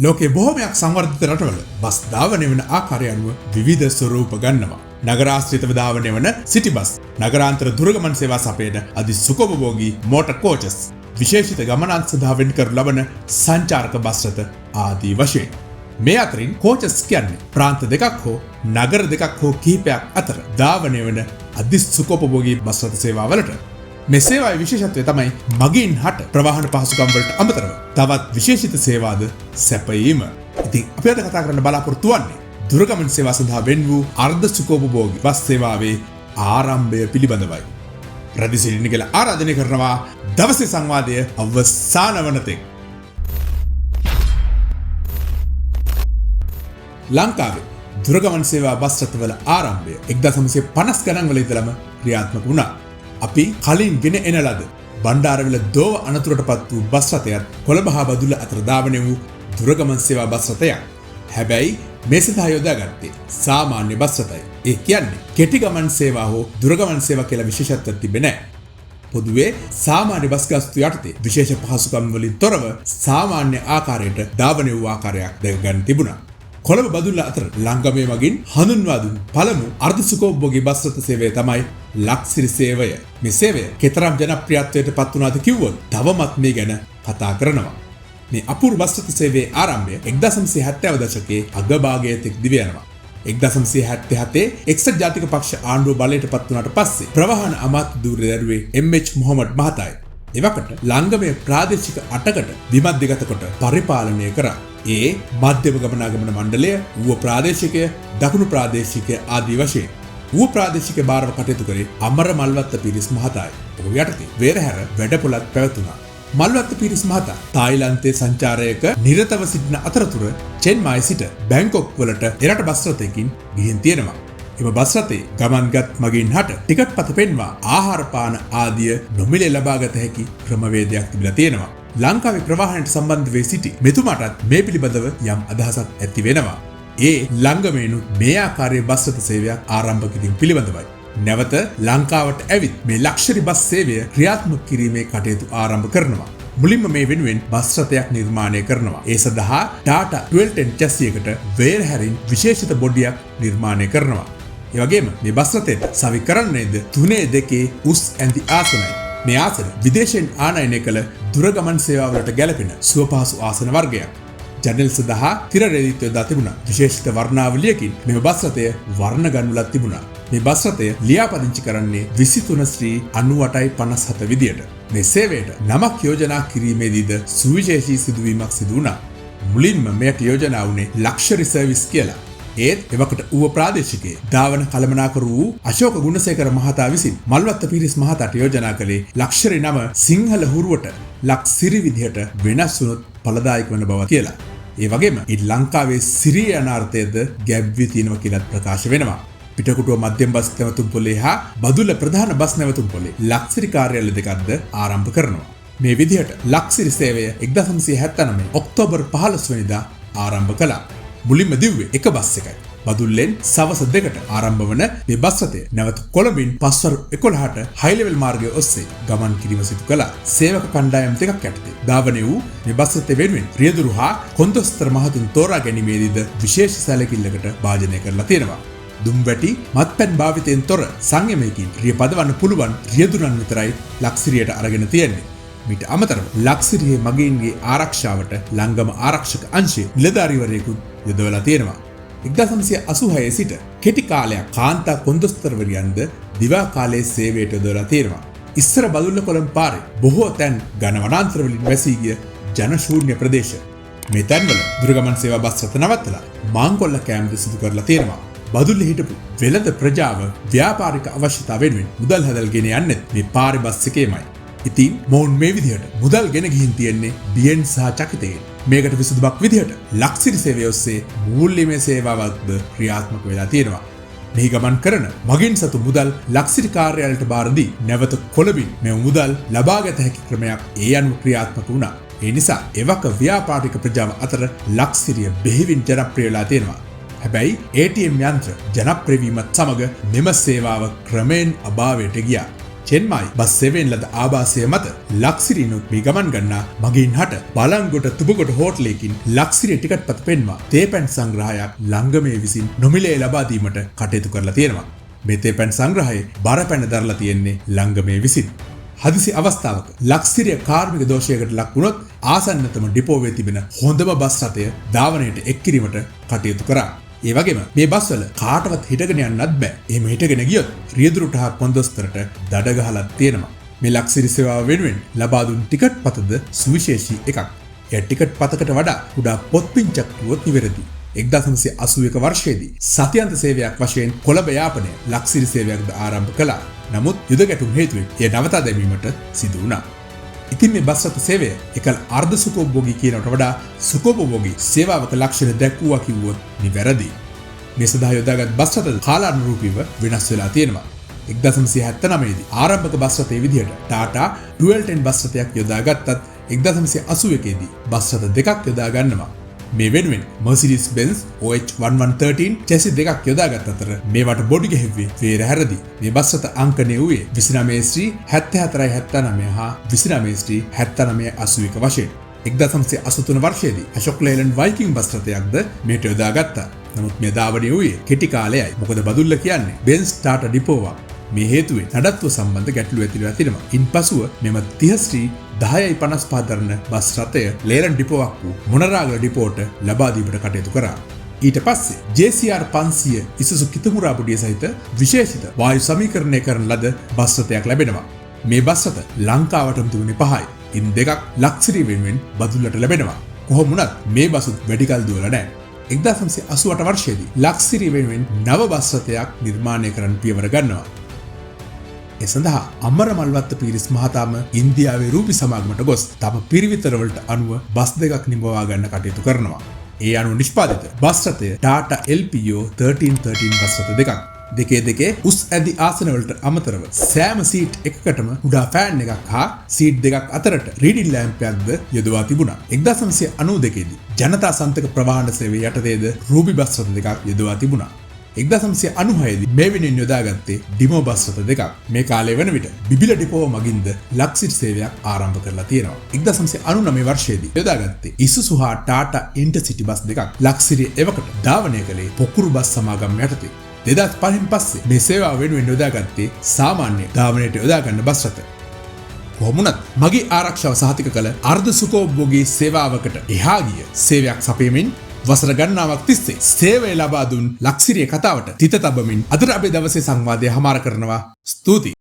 ලෝකේ බොහෝමයක් සංවර්ධිත රටවල බස් ධාවනය වන ආකාරය අනුව විවිධ ස්වරූප ගන්නවා. නගරාශ්‍රිතව ධාවනය වන සිටි බස්, නගරාන්තර දුරගමන් සේවා සපයන අධි සුඛෝපභෝගී මෝටර් කෝචස්, විශේෂිත ගමනාන්ත සඳහා වෙන් කර ලබන සංචාරක බස් රථ ආදී වශයෙන්. මේ අතරින් කෝචස් කියන්නේ ප්‍රාන්ත දෙකක් හෝ නගර දෙකක් හෝ කිහිපයක් අතර ධාවනය වන අධි සුඛෝපභෝගී බස් රථ සේවාවලට. මේ සේවාවේ විශේෂත්වය තමයි මගින් හට ප්‍රවාහන පහසුකම් වලට අමතරව තවත් විශේෂිත සේවාද සැපයීම. ඉතින් අපි අද කතා කරන්න බලාපොරොත්තු වෙන්නේ දුරගමන් සේවා සඳහා වෙන් වූ අර්ධ සුඛෝපභෝගී බස් සේවාවේ ආරම්භය පිළිබඳවයි. රදිසිරිනිගල ආරාධනය කරනවා දවසේ සංවාදය අවසාන වනතෙක්. ලංකාවේ දුරගමන් සේවා බස් රථවල ආරම්භය 1950 ගණන් වල ඉඳලම ක්‍රියාත්මක වුණා. අපි කලින් ගෙන එන ලද බණ්ඩාරවිල දෝව අනතුරටපත් වූ බස් රථයක් කොළඹ හා බදුල්ල අතර ධාවනය වූ දුරගමන් සේවා බස් රථයක්. හැබැයි මේ සඳහා යොදාගත්තේ සාමාන්‍ය බස් රථයි. ඒ කියන්නේ කෙටි ගමන් සේවා හෝ දුරගමන් සේවා කියලා විශේෂත්වයක් තිබෙන්නේ නැහැ. පොදුවේ සාමාන්‍ය බස් ගාස්තු යටතේ විශේෂ පහසුකම් වලින් තොරව සාමාන්‍ය ආකාරයට ධාවනය වූ ආකාරයක් දැක ගන්න තිබුණා. කොළඹ බදුල්ල අතර ලංගමේ මගින් හඳුන්වා දුන් පළමු අර්ධ සුඛෝපභෝගී බස් රථ සේවය තමයි ලක්සිරි සේවය. මේ සේවය කෙතරම් ජනප්‍රියත්වයට පත් වුණාද කිව්වොත් තවමත් මේ ගැන කතා කරනවා. මේ අපූර්ව බස් රථ සේවයේ ආරම්භය 1970 දශකයේ අගභාගයේ තෙක් දිව යනවා. 1977 එක්සත් ජාතික පක්ෂ ආණ්ඩුව බලයට පත් වුණාට පස්සේ ප්‍රවාහන අමාත්‍ය ධූරදරුවේ එම්.එච්. මොහොමඩ් මහතායි එවකට ලංගමේ ප්‍රාදේශික 8කට විමත් දෙගත කොට පරිපාලනය කරා. ඒ මධ්‍යම ගමනාගමන මණ්ඩලය, ඌව ප්‍රාදේශිකය, දකුණු ප්‍රාදේශිකය ආදී වශයෙන් ඌව ප්‍රාදේශික භාරව කටයුතු කරේ අමර මල්වත්ත පීරිස් මහතායි. ඔහු යටතේ වෙරහැර වැඩපොළක් පැවතුණා. මල්වත්ත පීරිස් මහතා තායිලන්තයේ සංචාරයක නිරතව සිටින අතරතුර චෙන්මයි සිට බැංකොක් වලට එරට බස් රථයකින් ගිහින් තියෙනවා. එම බස් රථයේ ගමන්ගත් මගින් හට ටිකට් පත පෙන්වා ආහාර පාන ආදිය නොමිලේ ලබාගත හැකි ක්‍රමවේදයක් තිබිලා තියෙනවා. ලංකාවේ ප්‍රවාහනයට සම්බන්ධ වේ සිටි මෙතුමාටත් මේ පිළිබඳව යම් අදහසක් ඇති වෙනවා. ඒ ලංගමේනු මේ ආකාරයේ බස් රථ සේවයක් ආරම්භ කිරීම පිළිබඳවයි. නැවත ලංකාවට ඇවිත් මේ ලක්ෂරි බස් සේවය ක්‍රියාත්මක කිරීමේ කටයුතු ආරම්භ කරනවා. මුලින්ම මේ වෙනුවෙන් බස් රථයක් නිර්මාණය කරනවා. ඒ සඳහා ටාටා 1210 චැසියකට වෙරහැරින් විශේෂිත බොඩියක් නිර්මාණය කරනවා. ඒ වගේම මේ බස් රථයට සවි කරන්නේද 3-2 උස් ඇඳි ආසනයි. මේ ආසන විදේශයෙන් ආනයනය කළ දුරගමන් සේවාවලට ගැලපෙන සුවපහසු ආසන වර්ගයක්. ජනෙල් සඳහා තිර රෙදිත් යොදා තිබුණා. විශේෂිත වර්ණාවලියකින් මෙම බස් රථය වර්ණ ගන්වලා තිබුණා. මේ බස් රථය ලියාපදිංචි කරන්නේ 23 ශ්‍රී 9857 විදියට. මේ සේවයට නමක් යෝජනා කිරීමේදීද සුවිශේෂී සිදුවීමක් සිදු වුණා. මුලින්ම මෙයට යෝජනා වුණේ ලක්ෂරි සර්විස් කියලා. ඒත් එවකට ඌව ප්‍රාදේශිකයේ ධාවන කළමනාකරු වූ අශෝක ගුණසේකර මහතා විසින් මල්වත්ත පීරිස් මහතාට යෝජනා කළේ ලක්ෂරි නම සිංහල හුරුවට ලක්සිරි විදිහට වෙනස් වුණොත් ඵලදායක වෙන බව කියලා. ඒ වගේම ලංකාවේ සිරිය අනාර්ථයද ගැබ්වී තියෙනවා කියලා ප්‍රකාශ වෙනවා. පිටකොටුව මධ්‍යම බස් නැවතුම් පොලේ හා බදුල්ල ප්‍රධාන බස් නැවතුම් පොලේ ලක්සිරි කාර්යාලය දෙකක්ද ආරම්භ කරනවා. මේ විදිහට ලක්සිරි සේවය 1979 ඔක්තෝබර් 15 වෙනිදා ආරම්භ කළා. මුලින්ම දිව්වේ එක බස් එකයි. බදුල්ලෙන් සවස 2ට ආරම්භ වන මේ බස් රථය නැවත කොළඹින් පස්වරු 11ට හයි ලෙවල් මාර්ගය ඔස්සේ ගමන් කිරීම සිදු කළා. සේවක කණ්ඩායම් දෙකක් යටතේ ධාවනය වූ මේ බස් රථය වෙනුවෙන් රියදුරු හා කොන්දොස්තර මහතුන් තෝරා ගැනීමේදීද විශේෂ සැලකිල්ලකට භාජනය කරලා තියෙනවා. දුම්වැටි මත්පැන් භාවිතයෙන් තොර සංයමයකින් රිය පදවන්න පුළුවන් රියදුරන් විතරයි ලක්සිරියට අරගෙන තියෙන්නේ. මීට අමතරව ලක්සිරියේ මගීන්ගේ ආරක්ෂාවට ලංගම ආරක්ෂක අංශයේ නිලධාරීවරයෙකු යොදවලා තියෙනවා. 1986 සිට කෙටි කාලයක් කාන්තා කොන්දොස්තරවරියන්ද දිවා කාලයේ සේවයට යොදවලා තියෙනවා. ඉස්සර බදුල්ල කොළඹ පාරේ බොහෝ තැන් ඝන වනාන්තර වලින් වැසී ගිය ජනශූන්‍ය ප්‍රදේශ. මේ තැන්වල දුරගමන් සේවා බස් රථ නවත්තලා මාංකොල්ල කෑම්ද සිදු කරලා තියෙනවා. බදුල්ලේ හිටපු වෙළඳ ප්‍රජාව ව්‍යාපාරික අවශ්‍යතා වෙනුවෙන් මුදල් හදල්ගෙන යන්නේ මේ පාරේ බස් එකේමයි. ඉතින් මොවුන් මේ විදිහට මුදල් ගෙන ගිහින් තියෙන්නේ බියෙන් සහ චකිතයෙන්. මේකට විසඳුමක් විදිහට ලක්සිරි සේවය ඔස්සේ මූල්‍යමය සේවාවක්ද ක්‍රියාත්මක වෙලා තියෙනවා. මෙහි ගමන් කරන මගින් සතු මුදල් ලක්සිරි කාර්යාලයට බාර දී නැවත කොළඹින් මෙම මුදල් ලබාගත හැකි ක්‍රමයක් ඒ අනුව ක්‍රියාත්මක වුණා. ඒ නිසා එවක ව්‍යාපාරික ප්‍රජාව අතර ලක්සිරිය බෙහෙවින් ජනප්‍රිය වෙලා තියෙනවා. හැබැයි ATM යන්ත්‍ර ජනප්‍රිය වීමත් සමග මෙම සේවාව ක්‍රමෙන් අභාවයට ගියා. චෙන්මයි බස් සේවයෙන් ලද ආභාසය මත ලක්සිරිනුත් මේ ගමන් ගන්නා මගින් හට බලංගොඩ තුබගොඩ හෝටලයකින් ලක්සිරිය ටිකට් පත පෙන්වා තේපැන් සංග්‍රහයක් ළංගමේ විසින් නොමිලේ ලබා දීමට කටයුතු කරලා තියෙනවා. මේ තේපැන් සංග්‍රහයේ බරපැන දරලා තියෙන්නේ ළංගමේ විසින්. හදිසි අවස්ථාවක ලක්සිරිය කාර්මික දෝෂයකට ලක් වුණොත් ආසන්නතම ඩිපෝවේ තිබෙන හොඳම බස් රථය ධාවනයට එක් කිරීමට කටයුතු කරා. ඒ වගේම මේ බස්වල කාටවත් හිටගෙන යන්නත් බෑ. එහෙම හිටගෙන ගියොත් රියදුරුට හා කොන්දොස්තරට දඩ ගහලා තියෙනවා. මේ ලක්සිරි සේවාව වෙනුවෙන් ලබා දුන් ටිකට් පතද සුවිශේෂී එකක්. ඒ ටිකට් පතකට වඩා කුඩා පොත් පිංචක් වුවත් නිවැරදි. 1981 වර්ෂයේදී සතියන්ත සේවයක් වශයෙන් කොළඹ යාපනයේ ලක්සිරි සේවයක්ද ආරම්භ කළා. නමුත් යුද ගැටුම් හේතුවෙන් එය නවතා දැමීමට සිදු වුණා. ඉතින් මේ බස් රථ සේවය එකල අර්ධ සුඛෝපභෝගී කියනකට වඩා සුඛෝපභෝගී සේවාවක ලක්ෂණ දැක්වුවා කිව්වොත් නිවැරදි. මේ සඳහා යොදාගත් බස් රථ කාලානුරූපීව වෙනස් වෙලා තියෙනවා. 1979 දී ආරම්භක බස් රථයේ විදිහට ටාටා ඩුවල් 10 බස් රථයක් යොදාගත්තත් 1981 දී බස් රථ දෙකක් යොදා ගන්නවා. මේ වෙනුවෙන් Mercedes-Benz OH1113 chassis දෙකක් යොදාගත් අතර මේවට බොඩි ගැහෙව්වේ වේර හැරදී. මේ බස් රථ අංකණය වූයේ 29 7479 හා 29 7981 වශයෙන්. 1983 වර්ෂයේදී අශෝක් ලේලන්ඩ් වයිකින් බස් රථයක්ද මේට යොදාගත්තා. නමුත් මේ ධාවනය වූයේ කෙටි කාලයයි. මොකද බදුල්ල කියන්නේ Benz Tata ඩිපෝවක්. මේ හේතුවෙන් නඩත්තුව සම්බන්ධ ගැටලු ඇතිවලා තිබෙනවා. ඉන්පසුව මෙම 30 ශ්‍රී 10.55 දරන බස් රථය ලේලන්ඩ් ඩිපෝවක් වූ මොනරාගල ඩිපෝට ලබා දීමට කටයුතු කරා. ඊට පස්සේ JCR 500 ඉසුසු කිතුමුරා පුඩිය සහිත විශේෂිත වායු සමීකරණය කරන ලද බස් රථයක් ලැබෙනවා. මේ බස් රථ ලංකාවටම තිබුණේ 5යි. ඉන් දෙකක් ලක්සිරි වෙනුවෙන් බදුල්ලට ලැබෙනවා. කොහොම වුණත් මේ බසුත් වැඩි කල් දුවලා නැහැ. 1988 වර්ෂයේදී ලක්සිරි වෙනුවෙන් නව බස් රථයක් නිර්මාණය කරන්න පියවර ගන්නවා. ඒ සඳහා අමර මල්වත්ත පීරිස් මහතාම ඉන්දියාවේ රූපී සමාගමට ගොස් තම පිරිවිතරවලට අනුව බස් දෙකක් නිමවා ගන්න කටයුතු කරනවා. ඒ අනුව නිෂ්පාදිත බස් රථය Tata LPO 1313 බස් රථ දෙකක්. දෙකේ උස් ඇදි ආසනවලට අමතරව සෑම සීට් එකකටම කුඩා ෆෑන් එකක් හා සීට් දෙකක් අතරට රීඩින් ලෑම්පයක්ද යොදවා තිබුණා. 1992 දී ජනතා සන්තක ප්‍රවාහන සේවය යටතේද රූබි බස් රථ දෙකක් යොදවා තිබුණා. 1996 දී මේ වෙනුවෙන් යොදාගත්තේ ඩිමෝ බස් රථ දෙකක්. මේ කාලය වන විට බිබිල ඩිපෝව මගින්ද ලක්සිරි සේවයක් ආරම්භ කරලා තියෙනවා. 1999 වර්ෂයේදී යොදාගත්තේ ඉසුසු හා ටාටා ඉන්ටර්සිටි බස් දෙකක් ලක්සිරිය එවකට ධාවනය කළේ පොකුරු බස් සමාගම් යටතේ. 2005 පස්සේ මේ සේවාව වෙනුවෙන් යොදාගත්තේ සාමාන්‍ය ධාවනයට යොදා ගන්න බස් රථ. කොහොමුණත් මගේ ආරක්ෂාව සහතික කළ අර්ධ සුඛෝපභෝගී සේවාවකට එහා ගිය සේවයක් සපයමින් වසර ගණනාවක් තිස්සේ සේවය ලබා දුන් ලක්සිරිය කතාවට තිත තබමින් අදට අපේ දවසේ සංවාදය හමාර කරනවා. ස්තුතියි.